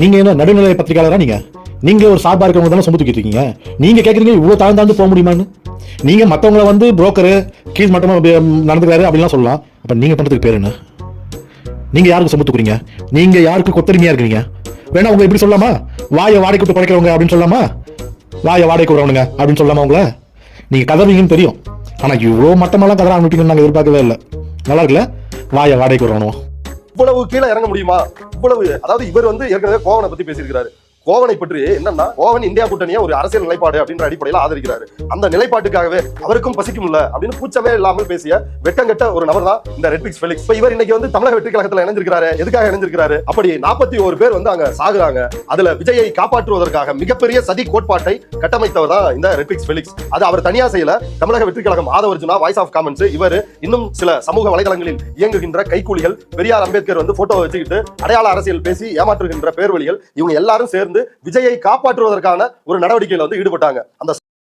நீங்க என்ன நடுநிலை பத்திரிகையாளரா? நீங்க ஒரு சார்பா இருக்கிறவங்க தானே சொம்பு தூக்கிட்டு இருக்கீங்க. நீங்க கேக்குறீங்க இவ்வளவு தாழ்ந்து போக முடியுமான்னு. நீங்க மத்தவங்கள வந்து புரோக்கரு கீழ் மட்டமா நடந்துக்கிறாரு அப்படிலாம் சொல்லலாம். அப்ப நீங்க பண்றதுக்கு பேர் என்ன? நீங்க யாருக்கு சொம்பு தூக்குறீங்க? நீங்க யாருக்கு கொத்தடிமையா இருக்கீங்க? வேணா உங்க எப்படி சொல்லலாமா? வாயை வாடகை விட்டு படைக்கிறவங்க அப்படின்னு சொல்லலாமா? வாயை வாடகை விடுறவனுங்க அப்படின்னு சொல்லலாமா உங்களை? நீங்க கதறீங்கன்னு தெரியும். ஆனா இவ்வளவு மட்டமெல்லாம் கதற அனுப்பிட்டீங்கன்னு நாங்க எதிர்பார்க்கவே இல்லை. நல்லா இருக்குல்ல? வாயை வாடகைக்கு விடுறவனும் இவ்வளவு கீழே இறங்க முடியுமா? இவ்வளவு, அதாவது இவர் வந்து ஏற்கனவே கோவனை பத்தி பேசியிருக்கிறாரு. கோவனை பற்றி என்னன்னா, கோவன் இந்தியா கூட்டணியை ஒரு அரசியல் நிலைப்பாடு அப்படின்ற அடிப்படையில் ஆதரிக்கிறாரு. அந்த நிலைப்பாட்டுக்காகவே அவருக்கும் பசிக்கும்ல அப்படின்னு கூச்சமே இல்லாமல் பேசிய வெட்டங்கட்ட ஒரு நபர் தான் இந்த ரெட்பிக்ஸ் ஃபெலிக்ஸ். இப்ப இவர் இன்னைக்கு வந்து தமிழக வெற்றி கழகத்துல இணைஞ்சிருக்காரு. எதுக்காக இணைஞ்சிருக்காரு? அப்படி 41 பேர் வந்து அங்க சாகுறாங்க. அதுல விஜயை காப்பாற்றுவதற்காக மிகப்பெரிய சதி கோட்பாட்டை கட்டமைத்தவர் தான் இந்த ரெட்பிக்ஸ் ஃபெலிக்ஸ். அது அவர் தனியா செய்யல. தமிழக வெற்றி கழகம் ஆதவர்ஜுனா, வாய்ஸ் ஆஃப் காமன்ஸ், இவர் இன்னும் சில சமூக வலைதளங்களில் இயங்குகின்ற கைக்கூலிகள், பெரியார் அம்பேத்கர் வந்து போட்டோ வச்சுக்கிட்டு அடையாள அரசியல் பேசி ஏமாற்றுகின்ற பேர்வழிகள், இவங்க எல்லாரும் சேர்ந்து விஜயை காப்பாற்றுவதற்கான ஒரு நடவடிக்கையில வந்து ஈடுபட்டாங்க. அந்த